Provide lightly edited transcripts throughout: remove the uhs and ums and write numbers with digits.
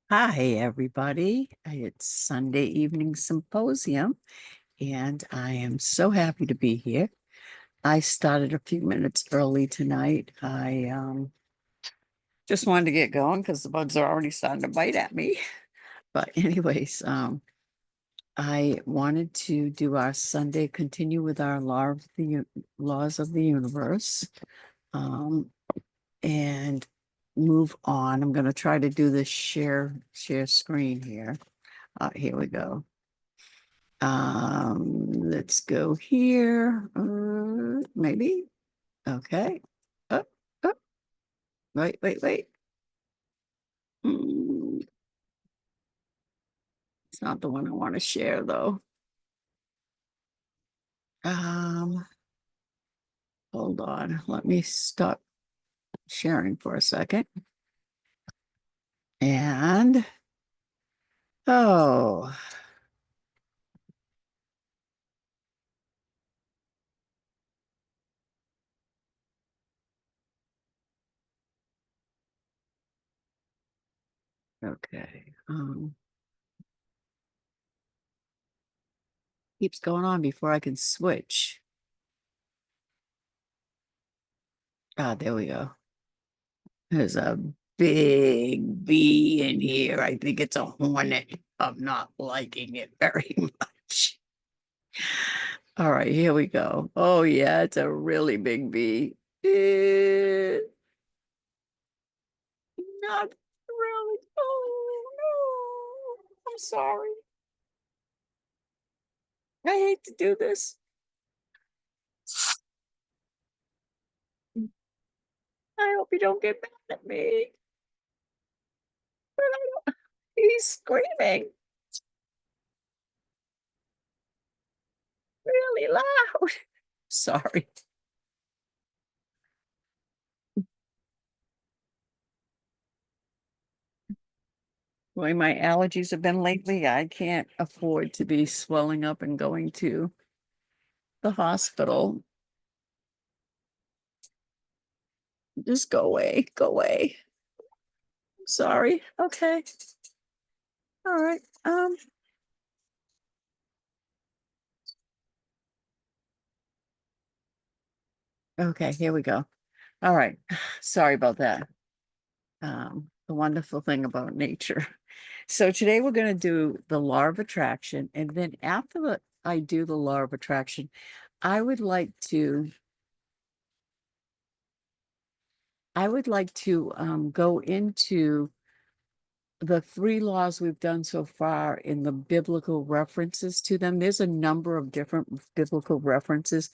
Hi, everybody. It's Sunday evening symposium, and I am so happy to be here. I started a few minutes early tonight. I just wanted to get going because the bugs are already starting to bite at me. But anyways, I wanted to do our Sunday, continue with our laws of the universe, um, and move on. I'm going to try to do this share screen here. Here we go. Let's go here. Maybe. Okay. Up, up. Wait. Mm, it's not the one I want to share though. Um, Hold on. Let me stop sharing for a second. And oh, okay. Keeps going on before I can switch. Ah, there we go. There's a big bee in here. I think it's a hornet. I'm not liking it very much. All right, here we go. Oh, yeah, it's a really big bee. Not really. Oh, no. I'm sorry. I hate to do this. I hope you don't get mad at me. But he's screaming really loud. Sorry. The way my allergies have been lately, I can't afford to be swelling up and going to the hospital. Just go away. Go away. Sorry. Okay. All right. Okay, here we go. All right. Sorry about that. The wonderful thing about nature. So today we're going to do the law of attraction. And then after I do the law of attraction, I would like to go into the three laws we've done so far in the biblical references to them. There's a number of different biblical references.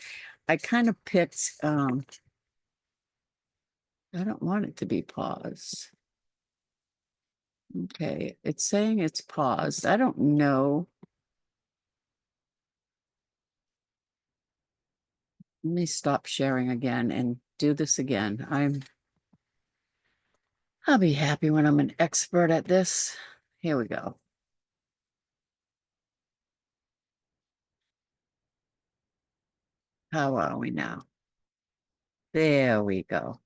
I kind of picked, I don't want it to be paused. Okay, it's saying it's paused. I don't know. Let me stop sharing again and do this again. I'll be happy when I'm an expert at this. Here we go. How are we now? There we go.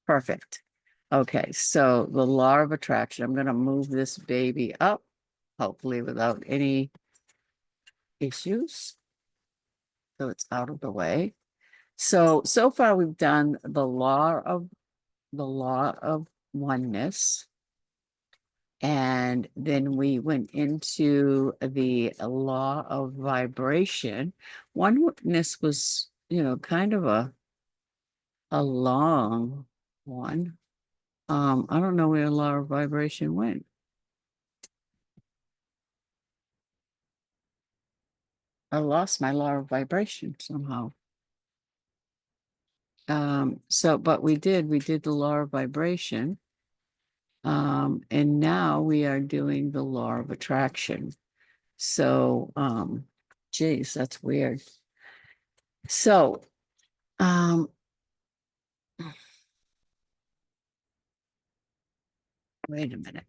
Perfect. Okay, so the law of attraction. I'm going to move this baby up, hopefully without any issues. So it's out of the way. So far we've done the law of oneness. And then we went into the law of vibration. Oneness was, kind of a long one. I don't know where law of vibration went. I lost my law of vibration somehow. But we did the law of vibration. And now we are doing the law of attraction. So, geez, that's weird. So, um, wait a minute.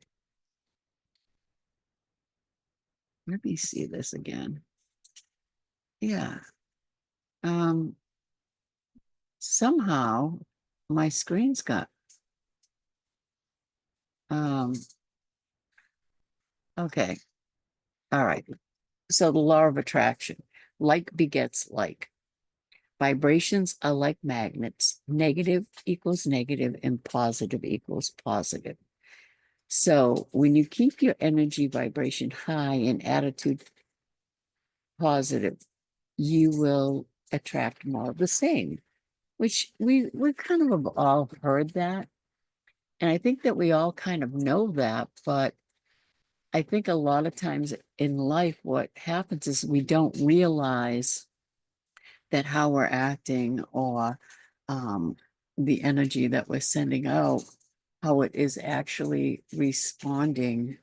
Let me see this again. Yeah. Um, Somehow my screen's got, um, Okay. All right. So the law of attraction, like begets like. Vibrations are like magnets. Negative equals negative and positive equals positive. So when you keep your energy vibration high and attitude positive, you will attract more of the same, which we kind of have all heard that. And I think that we all kind of know that, but I think a lot of times in life, what happens is we don't realize that how we're acting or um, the energy that we're sending out, how it is actually responding,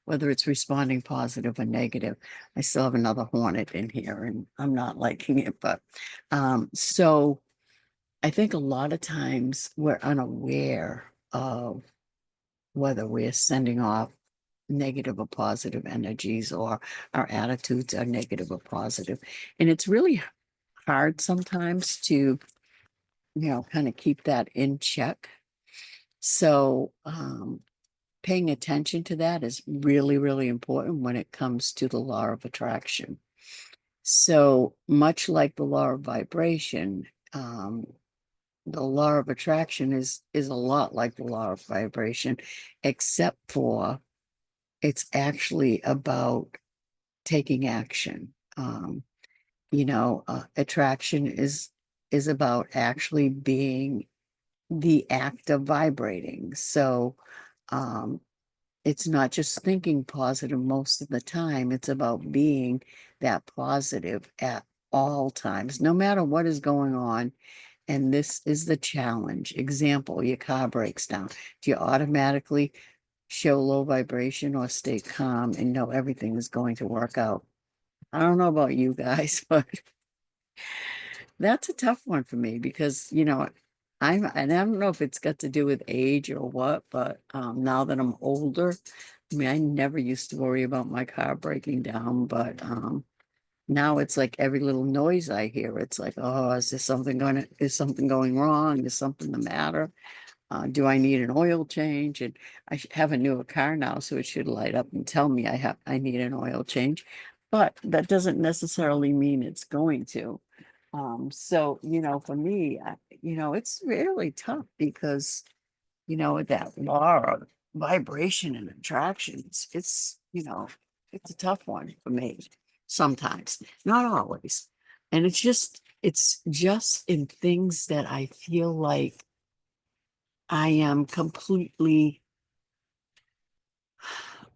whether it's responding positive or negative. I still have another hornet in here and I'm not liking it, but so I think a lot of times we're unaware of whether we're sending off negative or positive energies or our attitudes are negative or positive. And it's really hard sometimes to, kind of keep that in check. So, paying attention to that is really, really important when it comes to the law of attraction. So, much like the law of vibration, the law of attraction is a lot like the law of vibration, except for it's actually about taking action. Attraction is about actually being the act of vibrating. So um, it's not just thinking positive most of the time, it's about being that positive at all times, no matter what is going on. And this is the challenge. Example, your car breaks down. Do you automatically show low vibration or stay calm and know everything is going to work out? I don't know about you guys, but that's a tough one for me because, and I don't know if it's got to do with age or what, but now that I'm older, I mean, I never used to worry about my car breaking down, but now it's like every little noise I hear, it's like, oh, is something going wrong? Is something the matter? Do I need an oil change? And have a newer car now, so it should light up and tell me I need an oil change. But that doesn't necessarily mean it's going to. So, for me, it's really tough because, that law of vibration and attraction, it's a tough one for me sometimes, not always. And it's just in things that I feel like I am completely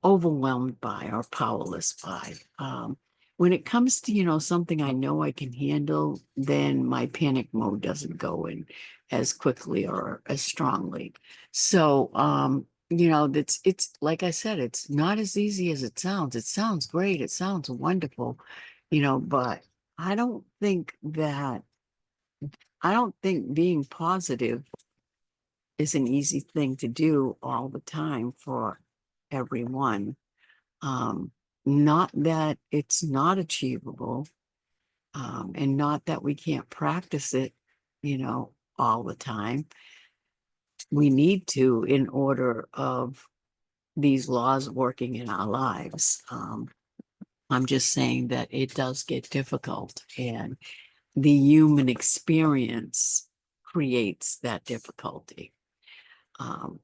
overwhelmed by or powerless by. When it comes to, something I know I can handle, then my panic mode doesn't go in as quickly or as strongly. So, it's like I said, it's not as easy as it sounds. It sounds great. It sounds wonderful, but I don't think that, I don't think being positive is an easy thing to do all the time for everyone. Um, Not that it's not achievable, and not that we can't practice it, all the time. We need to in order of these laws working in our lives. I'm just saying that it does get difficult, and the human experience creates that difficulty.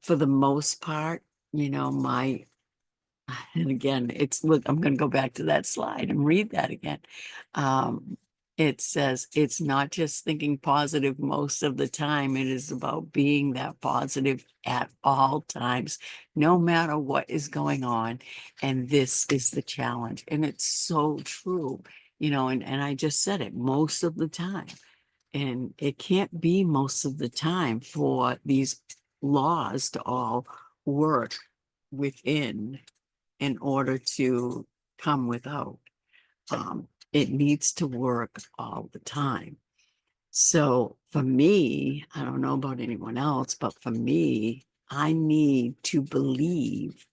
For the most part, my and again, look, I'm going to go back to that slide and read that again. Um, it says it's not just thinking positive most of the time. It is about being that positive at all times, no matter what is going on. And this is the challenge. And it's so true, and I just said it most of the time. And it can't be most of the time for these laws to all work within in order to come without. It needs to work all the time. So for me, I don't know about anyone else, but for me, I need to believe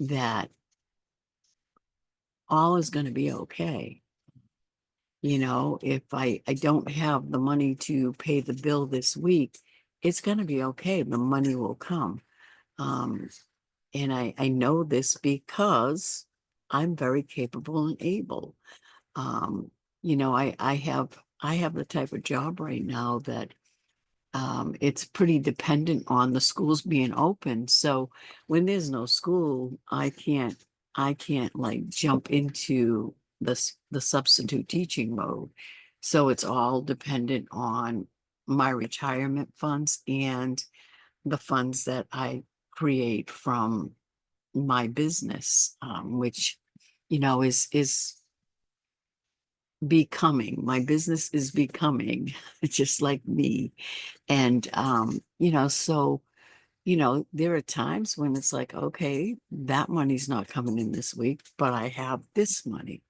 that all is going to be okay. If I don't have the money to pay the bill this week, it's going to be okay. The money will come. Um, And I know this because I'm very capable and able. Um, I have the type of job right now that it's pretty dependent on the schools being open. So when there's no school, I can't like jump into the substitute teaching mode. So it's all dependent on my retirement funds and the funds that I create from my business, which, is becoming. My business is becoming just like me. And, so, there are times when it's like, okay, that money's not coming in this week, but I have this money.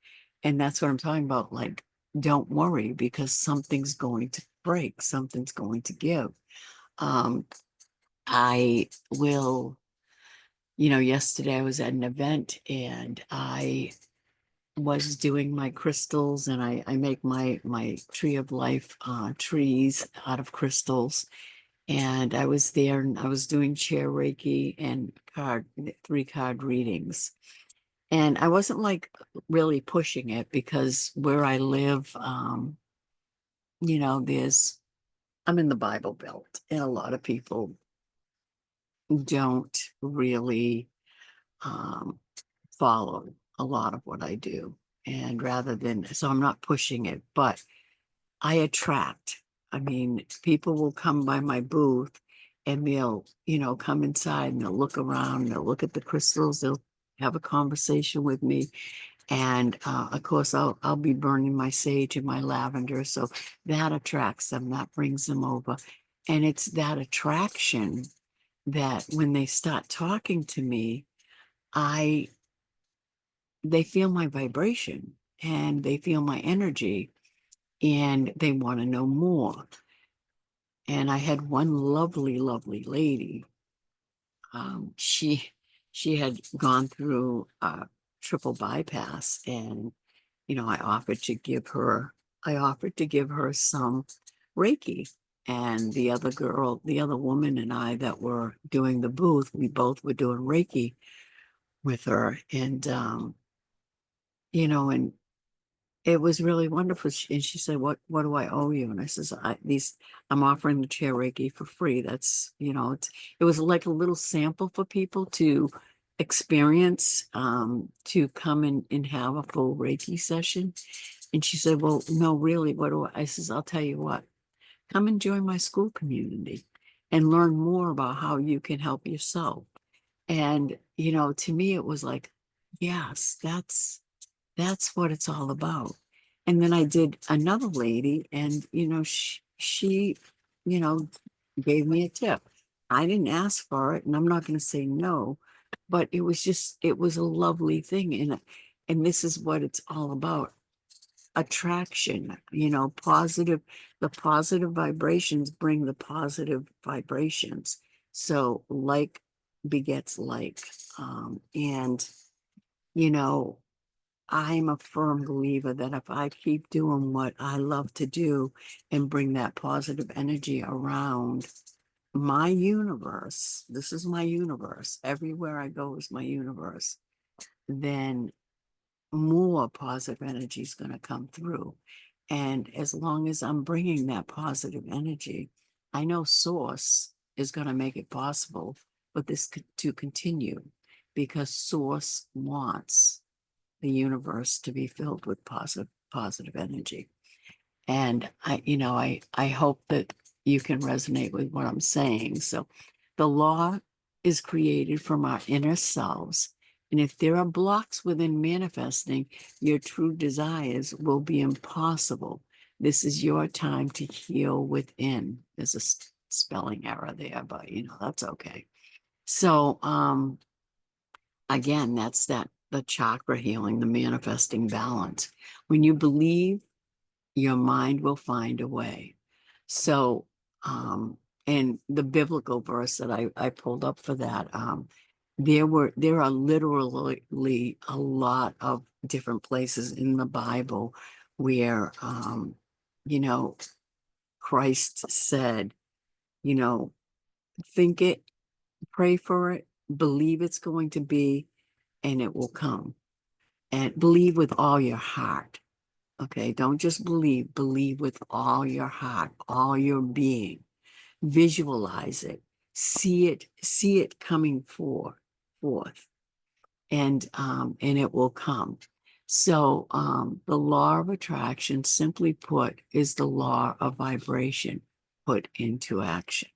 And that's what I'm talking about. Like, don't worry because something's going to break, something's going to give. Um, I will, yesterday I was at an event and I was doing my crystals and I make my tree of life trees out of crystals. And I was there and I was doing chair Reiki and 3 card readings. And I wasn't like really pushing it because where I live, there's I'm in the Bible Belt, and a lot of people don't really um follow a lot of what I do. And so I'm not pushing it, but I attract. I mean, people will come by my booth and they'll, come inside and they'll look around, and they'll look at the crystals, they'll have a conversation with me. And of course, I'll be burning my sage and my lavender. So that attracts them, that brings them over. And it's that attraction that when they start talking to me, I they feel my vibration and they feel my energy and they want to know more. And I had one lovely, lovely lady. She had gone through a triple bypass, and I offered to give her some Reiki. And the other woman and I that were doing the booth, we both were doing Reiki with her. And and it was really wonderful. And she said, what do I owe you? And I says, I'm offering the chair Reiki for free. That's, it was like a little sample for people to experience, to come in and have a full Reiki session. And she said, well, no, really, what do I says, I'll tell you what, come and join my school community and learn more about how you can help yourself. And, to me, it was like, yes, that's what it's all about. And then I did another lady, and she you know, gave me a tip. I didn't ask for it, and I'm not going to say no, but it was a lovely thing, and this is what it's all about. Attraction, the positive vibrations bring the positive vibrations. So like begets like. And you know, I'm a firm believer that if I keep doing what I love to do and bring that positive energy around my universe, this is my universe, everywhere I go is my universe, then more positive energy is going to come through. And as long as I'm bringing that positive energy, I know Source is going to make it possible for this to continue because Source wants the universe to be filled with positive energy. And I hope that you can resonate with what I'm saying. So the law is created from our inner selves. And if there are blocks within manifesting, your true desires will be impossible. This is your time to heal within. There's a spelling error there, but that's okay. So again, that's the chakra healing, the manifesting balance. When you believe, your mind will find a way. So, and the biblical verse that I pulled up for that, there are literally a lot of different places in the Bible where, you know, Christ said, think it, pray for it, believe it's going to be, and it will come. And believe with all your heart. Okay, don't just believe, believe with all your heart, all your being. Visualize it, see it coming forth, and it will come. So the law of attraction, simply put, is the law of vibration put into action.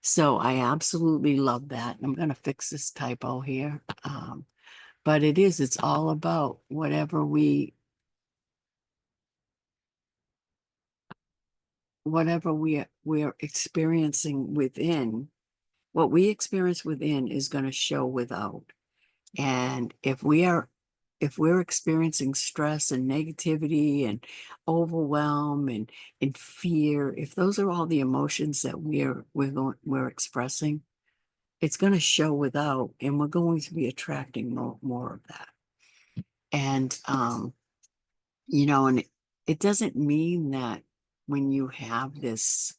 So I absolutely love that. I'm going to fix this typo here. But it's all about whatever we're experiencing within. What we experience within is going to show without. And if we're experiencing stress and negativity and overwhelm and fear, if those are all the emotions that we're expressing, it's going to show without, and we're going to be attracting more of that. And and it doesn't mean that when you have this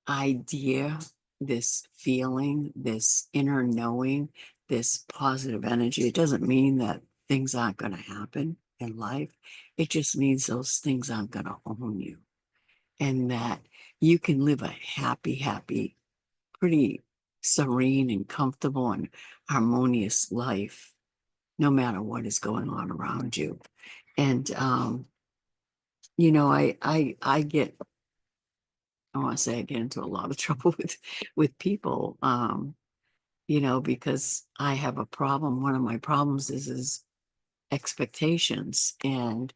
idea, this feeling, this inner knowing, this positive energy, it doesn't mean that things aren't going to happen in life. It just means those things aren't going to own you, and that you can live a happy, pretty serene and comfortable and harmonious life, no matter what is going on around you. And I get, I want to say I get into a lot of trouble with people, because I have a problem. One of my problems is expectations, and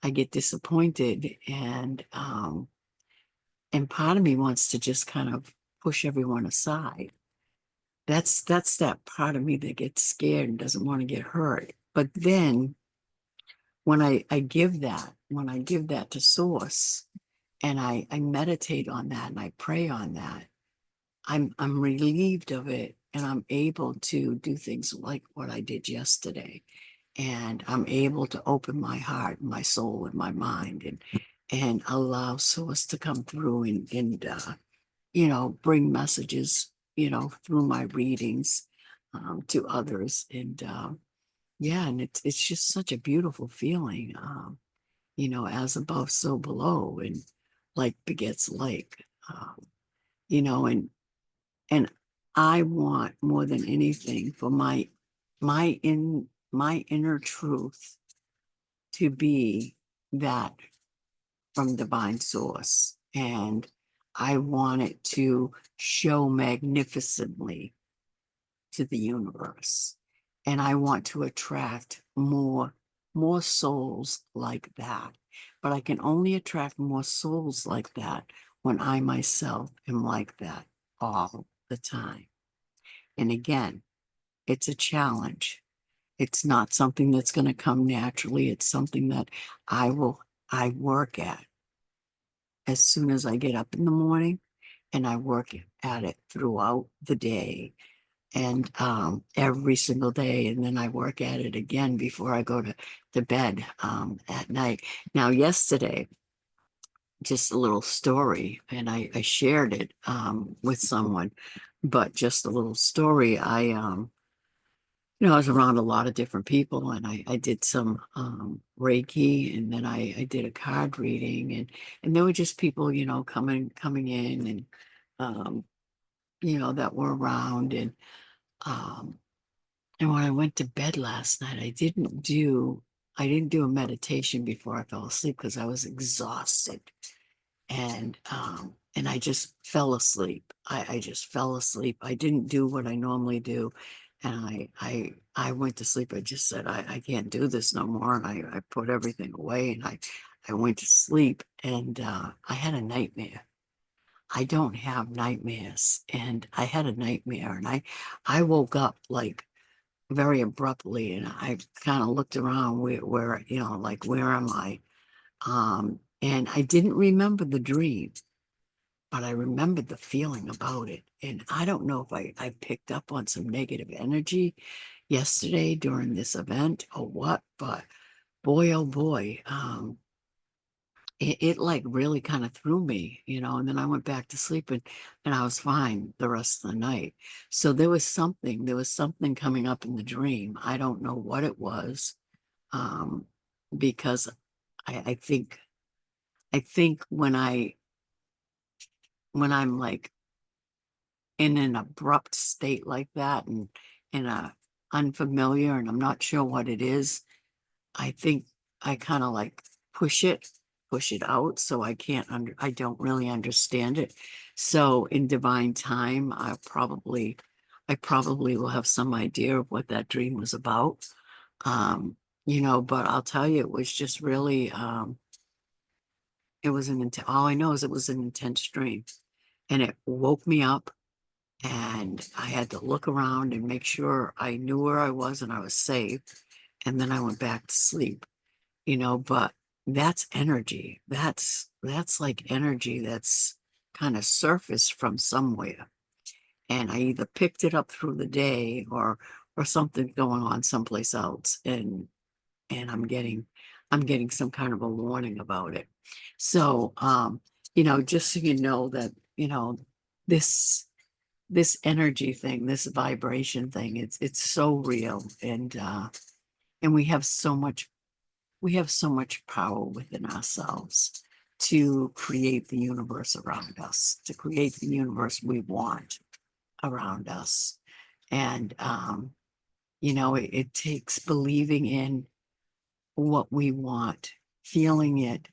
I get disappointed, and part of me wants to just kind of push everyone aside. That's that part of me that gets scared and doesn't want to get hurt. But then when when I give that to source, and I meditate on that and I pray on that, I'm relieved of it, and I'm able to do things like what I did yesterday. And I'm able to open my heart, my soul, and my mind, and allow source to come through and bring messages, through my readings, to others. And yeah, and it's just such a beautiful feeling, as above, so below, and like begets like, you know, and and I want more than anything for my inner truth to be that from divine source. And I want it to show magnificently to the universe. And I want to attract more souls like that. But I can only attract more souls like that when I myself am like that all the time. And again, it's a challenge. It's not something that's going to come naturally. It's something that I work at as soon as I get up in the morning, and I work at it throughout the day, and every single day. And then I work at it again before I go to bed at night. Now, yesterday, just a little story, and I shared it with someone, but just a little story. I was around a lot of different people, and I did some Reiki, and then I did a card reading, and there were just people, coming in, and um, that were around. Um, and when I went to bed last night, I didn't do a meditation before I fell asleep because I was exhausted. And I just fell asleep. I just fell asleep. I didn't do what I normally do. And I went to sleep. I just said, I can't do this no more. And I put everything away, and I went to sleep, and I had a nightmare. I don't have nightmares. And I had a nightmare, and I woke up like very abruptly, and I kind of looked around like, where am I? And I didn't remember the dream, but I remembered the feeling about it. And I don't know if I picked up on some negative energy yesterday during this event or what, but boy, oh boy, it like really kind of threw me, and then I went back to sleep and I was fine the rest of the night. So there was something coming up in the dream. I don't know what it was. Um, because I think when I'm like in an abrupt state like that and in a unfamiliar and I'm not sure what it is, I think I kind of like push it, push it out so I don't really understand it. So in divine time, I probably will have some idea of what that dream was about. Um, but I'll tell you, it was just really it was all I know is it was an intense dream and it woke me up and I had to look around and make sure I knew where I was and I was safe. And then I went back to sleep, but that's energy. That's like energy that's kind of surfaced from somewhere. And I either picked it up through the day or something going on someplace else. And I'm getting some kind of a warning about it. So just so you know that, this this energy thing, this vibration thing, it's so real. And we have so much power within ourselves to create the universe around us, to create the universe we want around us. And it takes believing in what we want, feeling it,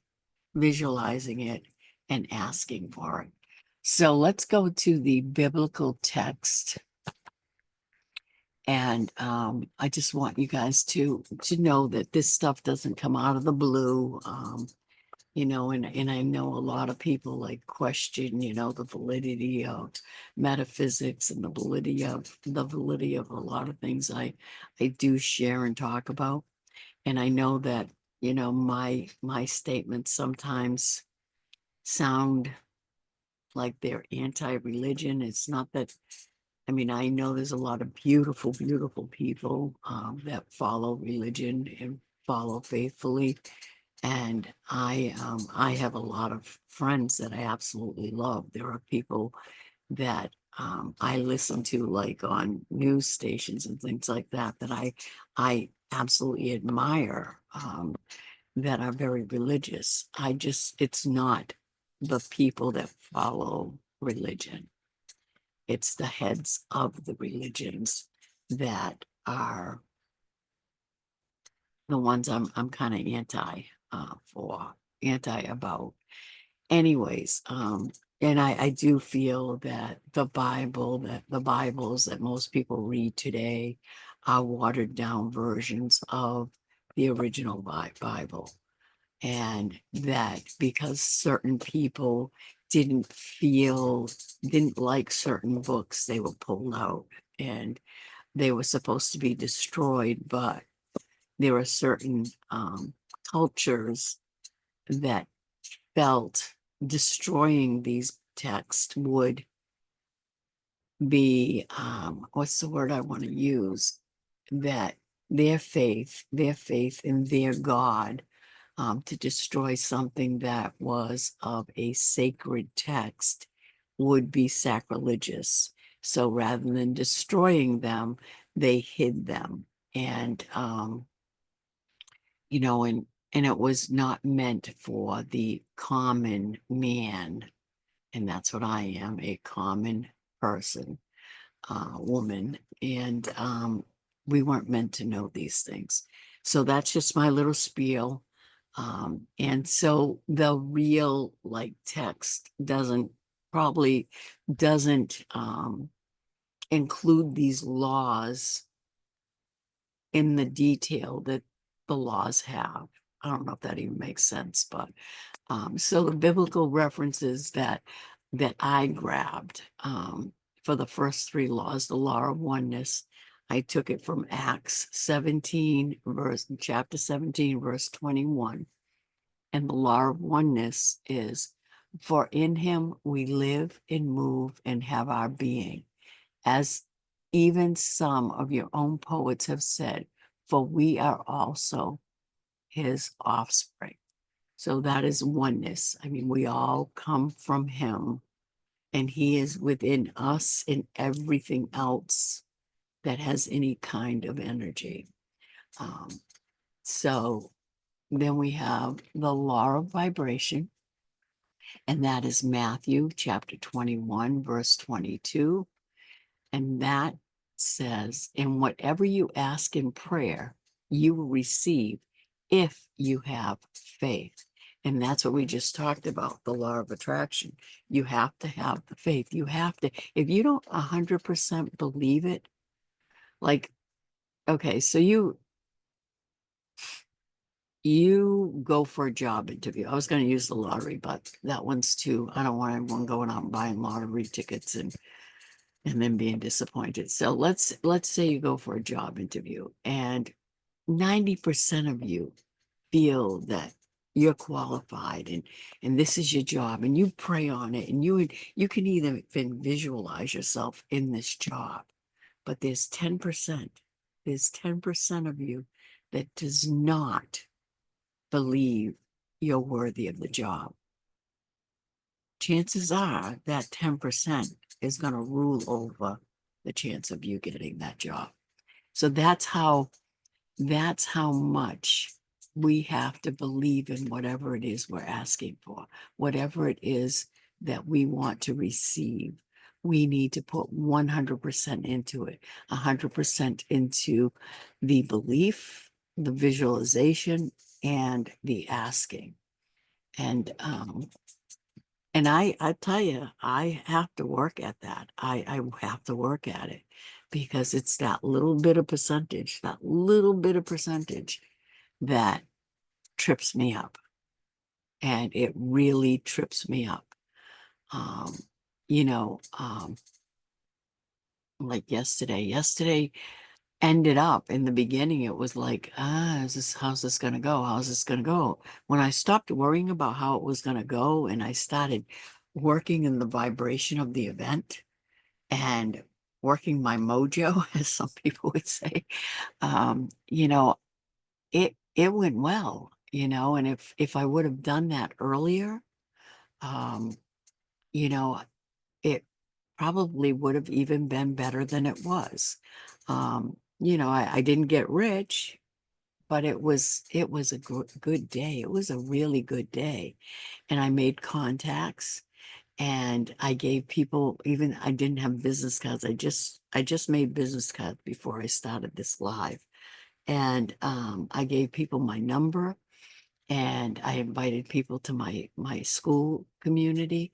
visualizing it, and asking for it. So let's go to the biblical text. And I just want you guys to know that this stuff doesn't come out of the blue. And I know a lot of people like question, the validity of metaphysics and the validity of a lot of things I do share and talk about. And I know that, my statements sometimes sound like they're anti-religion. It's not that. I mean, I know there's a lot of beautiful, beautiful people that follow religion and follow faithfully. And I have a lot of friends that I absolutely love. There are people that I listen to like on news stations and things like that I absolutely admire, that are very religious. It's not the people that follow religion. It's the heads of the religions that are the ones I'm kind of anti about. Anyways, and I do feel that the Bibles that most people read today are watered down versions of the original Bible. And that because certain people didn't like certain books, they were pulled out and they were supposed to be destroyed. But there are certain cultures that felt destroying these texts would be, what's the word I want to use? That their faith in their God, to destroy something that was of a sacred text would be sacrilegious. So rather than destroying them, they hid them. And and it was not meant for the common man. And that's what I am, a common person, woman. And we weren't meant to know these things. So that's just my little spiel. And so the real like text probably doesn't include these laws in the detail that the laws have. I don't know if that even makes sense, but so the biblical references that I grabbed, for the first three laws, the law of oneness, I took it from Acts 17, chapter 17, verse 21. And the law of oneness is, for in him we live and move and have our being, as even some of your own poets have said, for we are also his offspring. So that is oneness. I mean, we all come from him, and he is within us and everything else that has any kind of energy. Um, so then we have the law of vibration, and that is Matthew chapter 21, verse 22. And that says, and whatever you ask in prayer, you will receive if you have faith. And that's what we just talked about, the law of attraction. You have to have the faith. You have to, if you don't 100% believe it, like, okay, so you go for a job interview. I was going to use the lottery, but that one's too, I don't want everyone going out and buying lottery tickets and then being disappointed. So let's say you go for a job interview and 90% of you feel that you're qualified and this is your job and you pray on it and you can even visualize yourself in this job. But there's 10% of you that does not believe you're worthy of the job. Chances are that 10% is going to rule over the chance of you getting that job. So that's how much we have to believe in whatever it is we're asking for, whatever it is that we want to receive. We need to put 100% into it, 100% into the belief, the visualization, and the asking. And I tell you, I have to work at that. I have to work at it because it's that little bit of percentage, that trips me up. And it really trips me up. Um, you know, like yesterday ended up in the beginning, it was like, how's this gonna go? How's this gonna go? When I stopped worrying about how it was gonna go and I started working in the vibration of the event and working my mojo, as some people would say, you know, it went well, and if I would have done that earlier, um, you know, it probably would have even been better than it was. I didn't get rich, but it was a good day. It was a really good day. And I made contacts and I gave people, even I didn't have business cards. I just made business cards before I started this live. And I gave people my number and I invited people to my school community.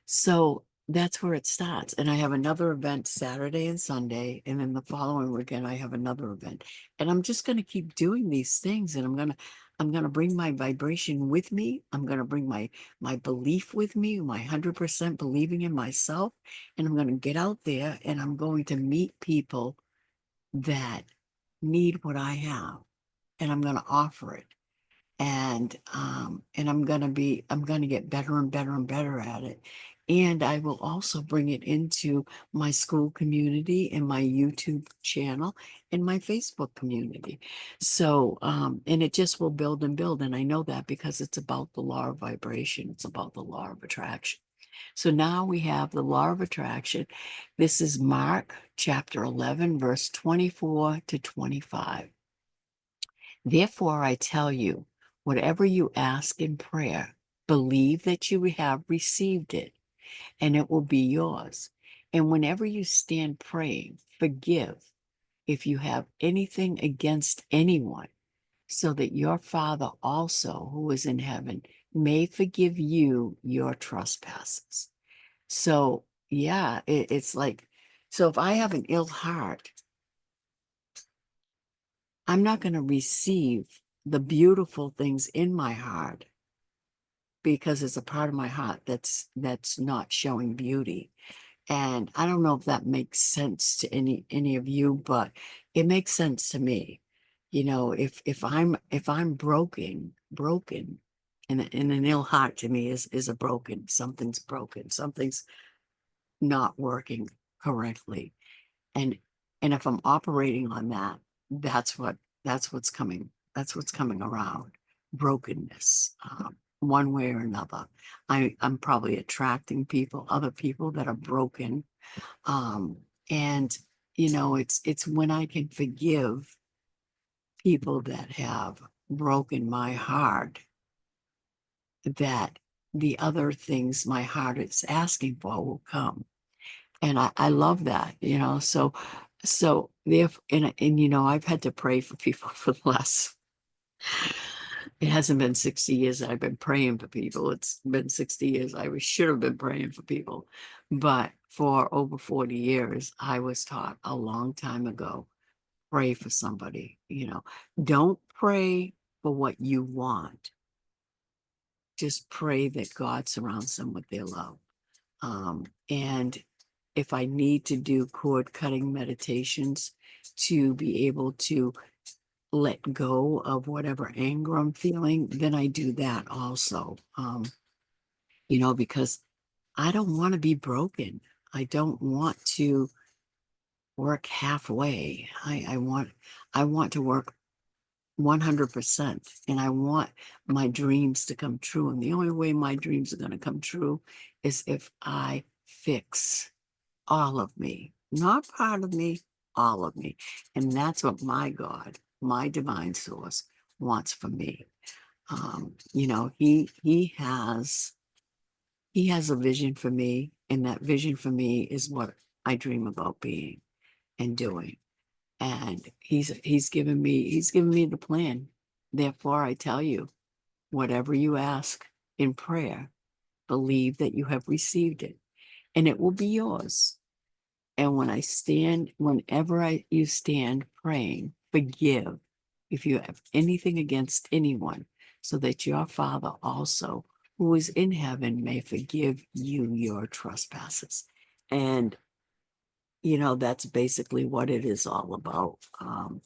So that's where it starts. And I have another event Saturday and Sunday, and then the following weekend I have another event. And I'm just going to keep doing these things, and I'm going to bring my vibration with me. I'm going to bring my belief with me, my 100% believing in myself, and I'm going to get out there and I'm going to meet people that need what I have, and I'm going to offer it, and I'm gonna get better and better and better at it. And I will also bring it into my school community and my YouTube channel and my Facebook community. So and it just will build and build, and I know that because it's about the law of vibration. It's about the law of attraction. So now we have the law of attraction. This is Mark chapter 11, verse 24 to 25. Therefore, I tell you, whatever you ask in prayer, believe that you have received it, and it will be yours. And whenever you stand praying, forgive if you have anything against anyone, so that your Father also, who is in heaven, may forgive you your trespasses. So, yeah, it's like, so if I have an ill heart, I'm not going to receive the beautiful things in my heart because it's a part of my heart that's not showing beauty. And I don't know if that makes sense to any of you, but it makes sense to me. If I'm broken, and an ill heart to me is a broken, something's broken, something's not working correctly. And and if I'm operating on that, that's what's coming. That's what's coming around. Brokenness. one way or another. I'm probably attracting other people that are broken. Um, and it's when I can forgive people that have broken my heart that the other things my heart is asking for will come. And I love that, so therefore, and I've had to pray for people for the last, it hasn't been 60 years that I've been praying for people. It's been 60 years. Should have been praying for people. But for over 40 years, I was taught a long time ago, pray for somebody, don't pray for what you want. Just pray that God surrounds them with their love. And if I need to do cord cutting meditations to be able to let go of whatever anger I'm feeling, then I do that also. Because I don't want to be broken. I don't want to work halfway. I want to work 100%, and I want my dreams to come true. And the only way my dreams are going to come true is if I fix all of me, not part of me, all of me. And that's what my God, my divine source, wants for me. He has a vision for me, and that vision for me is what I dream about being and doing. And he's given me the plan. Therefore, I tell you, whatever you ask in prayer, believe that you have received it, and it will be yours. And whenever you stand praying, forgive if you have anything against anyone, so that your Father also, who is in heaven, may forgive you your trespasses. And, that's basically what it is all about. And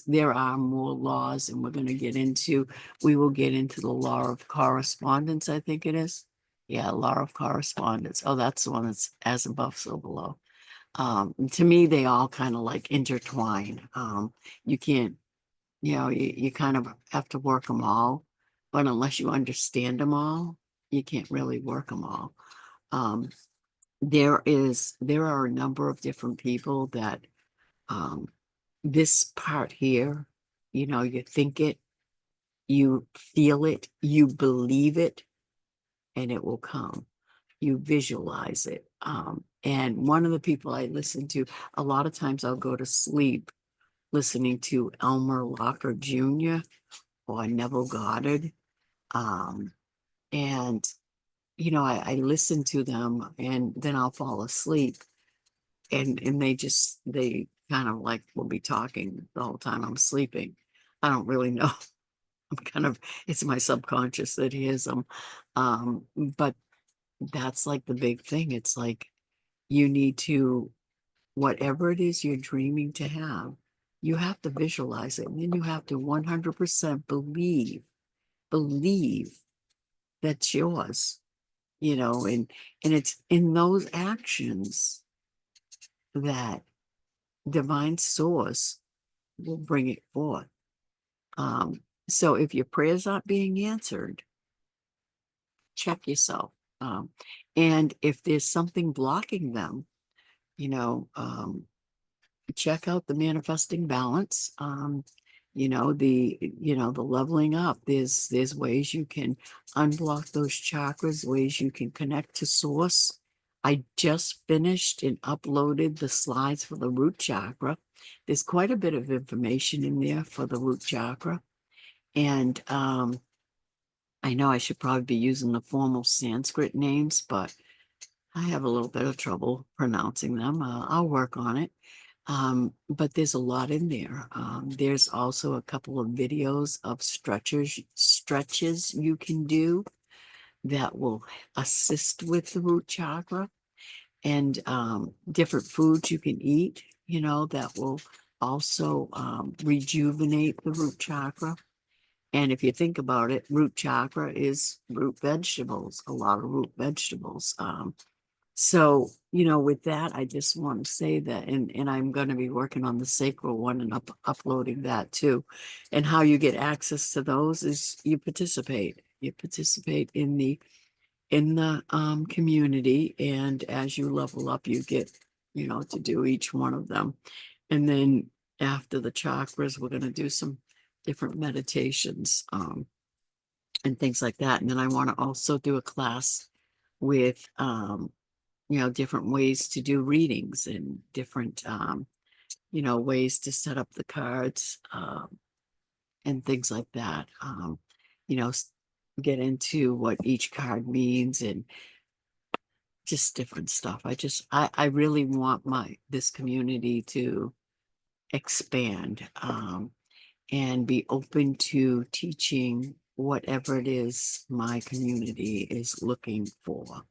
there are more laws, and we will get into the law of correspondence, I think it is. Yeah, law of correspondence. Oh, that's the one that's as above, so below. To me, they all kind of like intertwine. You can't, you kind of have to work them all, but unless you understand them all, you can't really work them all. Um, there are a number of different people that, um, this part here, you think it, you feel it, you believe it, and it will come. You visualize it. And one of the people I listen to, a lot of times I'll go to sleep listening to Elmer Locker Jr. or Neville Goddard. Um, and, I listen to them, and then I'll fall asleep, and they kind of like will be talking the whole time I'm sleeping. I don't really know. It's my subconscious that hears them. But that's like the big thing. It's like you need to, whatever it is you're dreaming to have, you have to visualize it. And then you have to 100% believe that's yours, and it's in those actions that divine source will bring it forth. So if your prayers aren't being answered, check yourself. And if there's something blocking them, you know, um, check out the manifesting balance. The leveling up. There's ways you can unblock those chakras, ways you can connect to source. I just finished and uploaded the slides for the root chakra. There's quite a bit of information in there for the root chakra. And I know I should probably be using the formal Sanskrit names, but I have a little bit of trouble pronouncing them. I'll work on it. But there's a lot in there. There's also a couple of videos of stretches you can do that will assist with the root chakra, and different foods you can eat, that will also rejuvenate the root chakra. And if you think about it, root chakra is root vegetables, a lot of root vegetables. So, with that, I just want to say that, and I'm going to be working on the sacral one and uploading that too. And how you get access to those is you participate. You participate in the community, and as you level up, you get, to do each one of them. And then after the chakras, we're going to do some different meditations, and things like that. And then I want to also do a class with, different ways to do readings and different, ways to set up the cards, and things like that. You know, s- get into what each card means and just different stuff. I really want this community to expand, and be open to teaching whatever it is my community is looking for.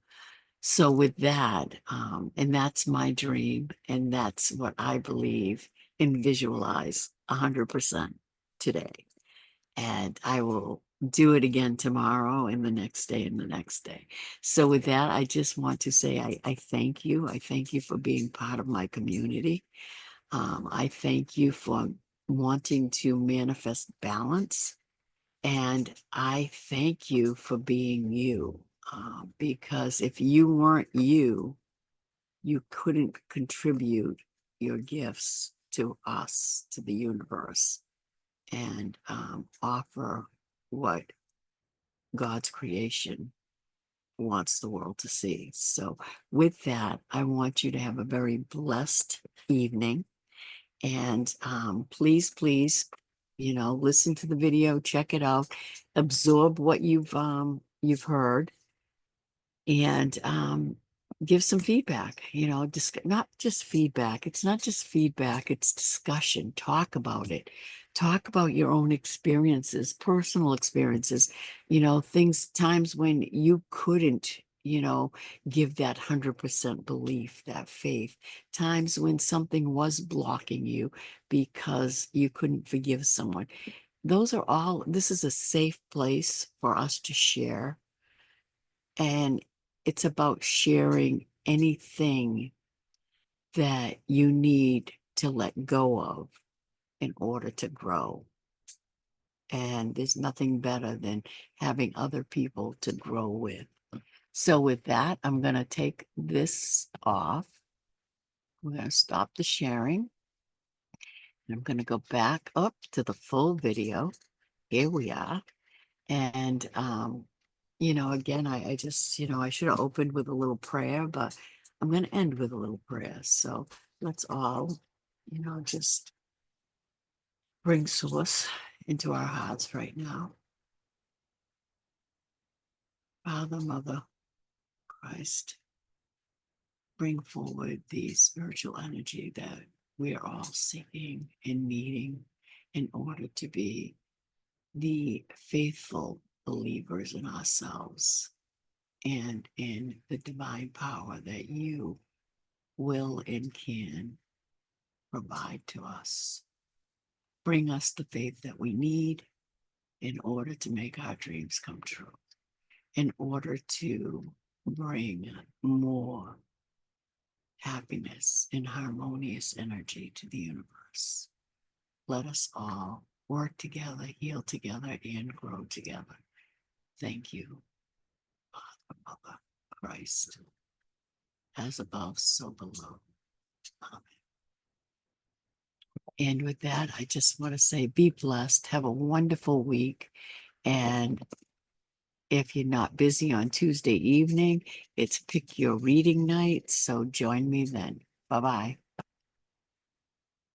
So with that, and that's my dream, and that's what I believe and visualize 100% today. And I will do it again tomorrow and the next day and the next day. So with that, I just want to say I thank you. I thank you for being part of my community. I thank you for wanting to manifest balance. And I thank you for being you. Because if you weren't you, you couldn't contribute your gifts to us, to the universe, and offer what God's creation wants the world to see. So, with that, I want you to have a very blessed evening. And please, listen to the video, check it out, absorb what you've heard, and give some feedback. Not just feedback. It's not just feedback, it's discussion. Talk about it. Talk about your own experiences, personal experiences, times when you couldn't, give that 100% belief, that faith, times when something was blocking you because you couldn't forgive someone. This is a safe place for us to share, and it's about sharing anything that you need to let go of in order to grow. And there's nothing better than having other people to grow with. So, with that, I'm going to take this off. We're going to stop the sharing. And I'm going to go back up to the full video. Here we are. And, again, I just, I should have opened with a little prayer, but I'm going to end with a little prayer. So let's all, just bring source into our hearts right now. Father, Mother, Christ, bring forward the spiritual energy that we are all seeking and needing in order to be the faithful believers in ourselves and in the divine power that you will and can provide to us. Bring us the faith that we need in order to make our dreams come true, in order to bring more happiness and harmonious energy to the universe. Let us all work together, heal together, and grow together. Thank you, Father, Mother, Christ, as above, so below. Amen. And with that, I just want to say be blessed, have a wonderful week. And if you're not busy on Tuesday evening, it's pick your reading night. So join me then. Bye bye.